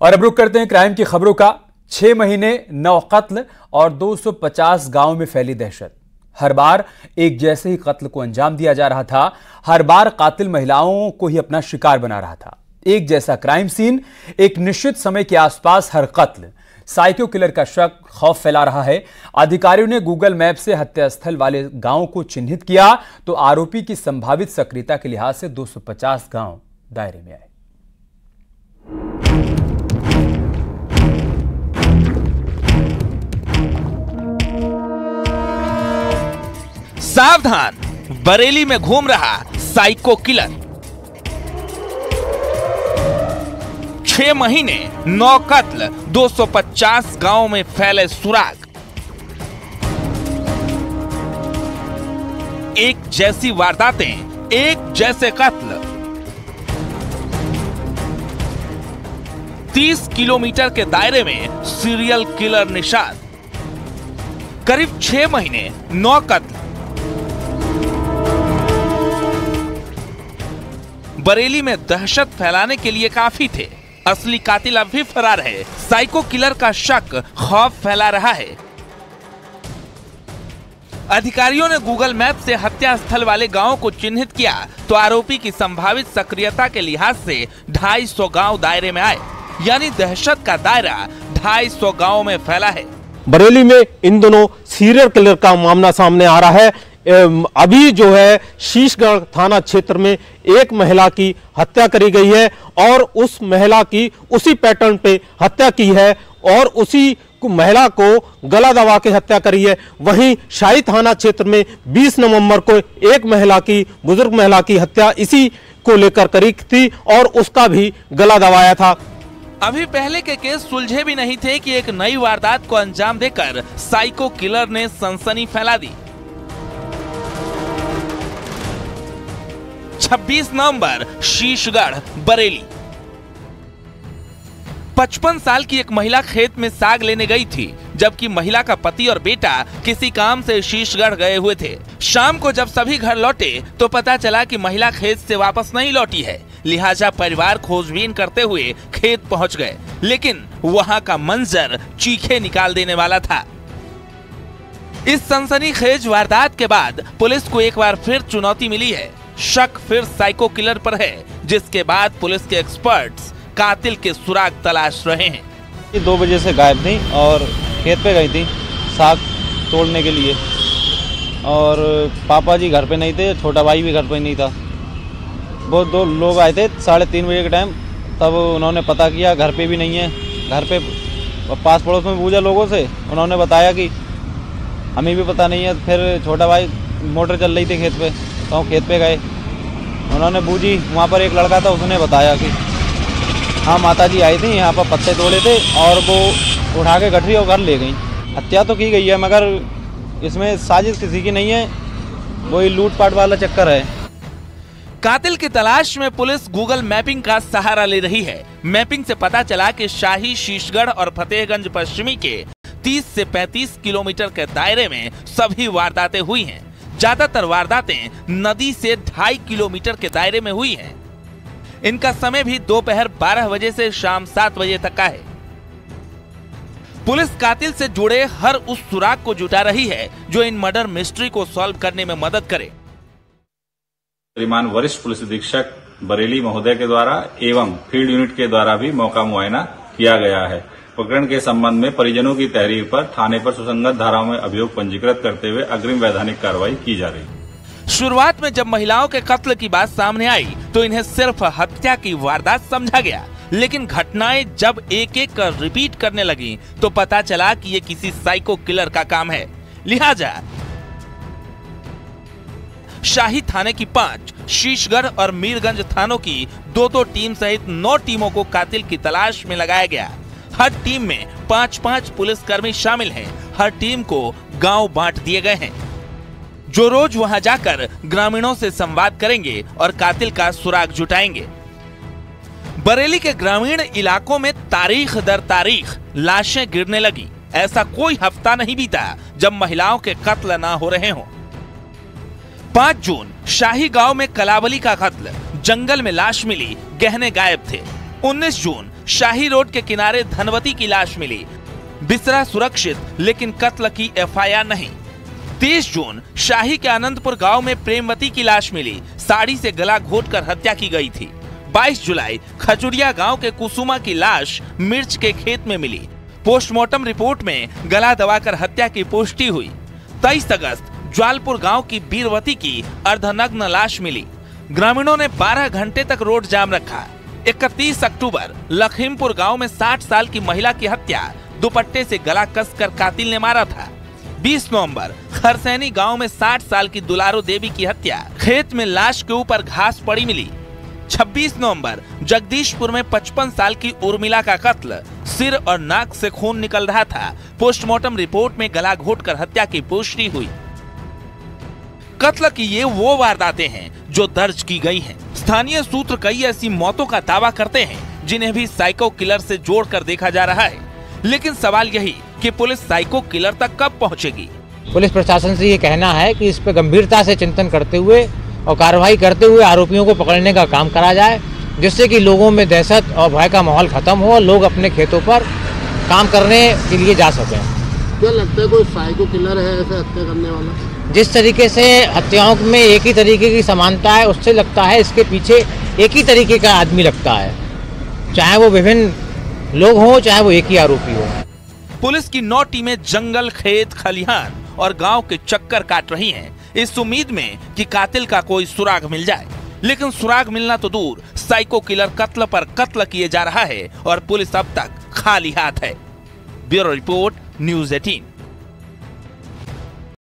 और अब रुक करते हैं क्राइम की खबरों का। 6 महीने 9 कत्ल और 250 गांव में फैली दहशत। हर बार एक जैसे ही कत्ल को अंजाम दिया जा रहा था। हर बार कातिल महिलाओं को ही अपना शिकार बना रहा था। एक जैसा क्राइम सीन, एक निश्चित समय के आसपास हर कत्ल। साइको किलर का शक, खौफ फैला रहा है। अधिकारियों ने गूगल मैप से हत्यास्थल वाले गांव को चिन्हित किया तो आरोपी की संभावित सक्रियता के लिहाज से 250 गांव दायरे में आए। सावधान, बरेली में घूम रहा साइको किलर। 6 महीने 9 कत्ल, 250 गांवों में फैले सुराग। एक जैसी वारदातें, एक जैसे कत्ल। 30 किलोमीटर के दायरे में सीरियल किलर निषाद। करीब 6 महीने 9 कत्ल। बरेली में दहशत फैलाने के लिए काफी थे। असली कातिल अब भी फरार है। साइको किलर का शक, खौफ फैला रहा है। अधिकारियों ने गूगल मैप से हत्या स्थल वाले गांवों को चिन्हित किया तो आरोपी की संभावित सक्रियता के लिहाज से 250 गांव दायरे में आए। यानी दहशत का दायरा 250 गांवों में फैला है। बरेली में इन दोनों सीरियल किलर का मामला सामने आ रहा है। अभी जो है शीशगढ़ थाना क्षेत्र में एक महिला की हत्या करी गई है और उस महिला की उसी पैटर्न पे हत्या की है और उसी महिला को गला दबा के हत्या करी है। वहीं शाही थाना क्षेत्र में 20 नवंबर को एक महिला की, बुजुर्ग महिला की हत्या इसी को लेकर करी थी और उसका भी गला दबाया था। अभी पहले के केस सुलझे भी नहीं थे कि एक नई वारदात को अंजाम देकर साइको किलर ने सनसनी फैला दी। 26 नवंबर, शीशगढ़, बरेली। 55 साल की एक महिला खेत में साग लेने गई थी, जबकि महिला का पति और बेटा किसी काम से शीशगढ़ गए हुए थे। शाम को जब सभी घर लौटे तो पता चला कि महिला खेत से वापस नहीं लौटी है। लिहाजा परिवार खोजबीन करते हुए खेत पहुंच गए, लेकिन वहां का मंजर चीखे निकाल देने वाला था। इस सनसनीखेज वारदात के बाद पुलिस को एक बार फिर चुनौती मिली है। शक फिर साइको किलर पर है, जिसके बाद पुलिस के एक्सपर्ट्स कातिल के सुराग तलाश रहे हैं। 2 बजे से गायब थी और खेत पे गई थी साग तोड़ने के लिए और पापा जी घर पे नहीं थे, छोटा भाई भी घर पे नहीं था। वो 2 लोग आए थे 3:30 बजे के टाइम। तब उन्होंने पता किया, घर पे भी नहीं है। घर पे पास पड़ोस में पूछा लोगों से, उन्होंने बताया कि हमें भी पता नहीं है। फिर छोटा भाई मोटर चल रही थी खेत पे, तो खेत पे गए, उन्होंने बूझी। वहाँ पर एक लड़का था, उसने बताया कि हाँ माताजी आई थी, यहाँ पर पत्ते तोड़े थे और वो उठा के गठरी और घर ले गई। हत्या तो की गई है मगर इसमें साजिश किसी की नहीं है, वही लूटपाट वाला चक्कर है। कातिल की तलाश में पुलिस गूगल मैपिंग का सहारा ले रही है। मैपिंग से पता चला कि शाही, शीशगढ़ और फतेहगंज पश्चिमी के 30 से 35 किलोमीटर के दायरे में सभी वारदातें हुई हैं। ज्यादातर वारदातें नदी से 2.5 किलोमीटर के दायरे में हुई हैं। इनका समय भी दोपहर 12 बजे से शाम 7 बजे तक का है। पुलिस कातिल से जुड़े हर उस सुराग को जुटा रही है जो इन मर्डर मिस्ट्री को सॉल्व करने में मदद करे। श्रीमान वरिष्ठ पुलिस अधीक्षक बरेली महोदय के द्वारा एवं फील्ड यूनिट के द्वारा भी मौका मुआयना किया गया है। प्रकरण के संबंध में परिजनों की तहरीर पर थाने पर सुसंगत धाराओं में अभियोग पंजीकृत करते हुए अग्रिम वैधानिक कार्रवाई की जा रही है। शुरुआत में जब महिलाओं के कत्ल की बात सामने आई तो इन्हें सिर्फ हत्या की वारदात समझा गया, लेकिन घटनाएं जब एक एक कर रिपीट करने लगी तो पता चला कि ये किसी साइको किलर का काम है। लिहाजा शाही थाने की 5, शीशगढ़ और मीरगंज थानों की 2-2 टीम सहित 9 टीमों को कातिल की तलाश में लगाया गया। हर टीम में 5-5 पुलिसकर्मी शामिल हैं। हर टीम को गांव बांट दिए गए हैं, जो रोज वहां जाकर ग्रामीणों से संवाद करेंगे और कातिल का सुराग जुटाएंगे। बरेली के ग्रामीण इलाकों में तारीख दर तारीख लाशें गिरने लगी। ऐसा कोई हफ्ता नहीं बीता जब महिलाओं के कत्ल ना हो रहे हों। 5 जून शाही गांव में कलावली का कत्ल, जंगल में लाश मिली, गहने गायब थे। 19 जून शाही रोड के किनारे धनवती की लाश मिली। बिसरा सुरक्षित, लेकिन कत्ल की एफआईआर नहीं। 30 जून शाही के आनंदपुर गांव में प्रेमवती की लाश मिली। साड़ी से गला घोंटकर हत्या की गई थी। 22 जुलाई खजुरिया गांव के कुसुमा की लाश मिर्च के खेत में मिली। पोस्टमार्टम रिपोर्ट में गला दबाकर हत्या की पुष्टि हुई। 23 अगस्त ज्वालपुर गांव की बीरवती की अर्धनग्न लाश मिली। ग्रामीणों ने 12 घंटे तक रोड जाम रखा। 31 अक्टूबर लखीमपुर गांव में 60 साल की महिला की हत्या दुपट्टे से गला कसकर कातिल ने मारा था। 20 नवंबर खरसैनी गांव में 60 साल की दुलारो देवी की हत्या, खेत में लाश के ऊपर घास पड़ी मिली। 26 नवंबर जगदीशपुर में 55 साल की उर्मिला का कत्ल, सिर और नाक से खून निकल रहा था। पोस्टमार्टम रिपोर्ट में गला घोंटकर हत्या की पुष्टि हुई। कत्ल की ये वो वारदातें हैं जो दर्ज की गई हैं। स्थानीय सूत्र कई ऐसी मौतों का दावा करते हैं जिन्हें भी साइको किलर से जोड़कर देखा जा रहा है, लेकिन सवाल यही कि पुलिस साइको किलर तक कब पहुंचेगी। पुलिस प्रशासन से ये कहना है कि इस पर गंभीरता से चिंतन करते हुए और कार्रवाई करते हुए आरोपियों को पकड़ने का काम करा जाए, जिससे कि लोगों में दहशत और भय का माहौल खत्म हो और लोग अपने खेतों पर काम करने के लिए जा सकें। क्या लगता है कोई साइको किलर है ऐसे हत्या करने वाला? जिस तरीके से हत्याओं में एक ही तरीके की समानता है, उससे लगता है इसके पीछे एक ही तरीके का आदमी लगता है, चाहे वो विभिन्न लोग हों, चाहे वो एक ही आरोपी हो। पुलिस की 9 टीमें जंगल, खेत, खलिहान और गांव के चक्कर काट रही हैं, इस उम्मीद में कि कातिल का कोई सुराग मिल जाए। लेकिन सुराग मिलना तो दूर, साइको किलर कत्ल पर कत्ल किए जा रहा है और पुलिस अब तक खाली हाथ है। Bureau report, news 18।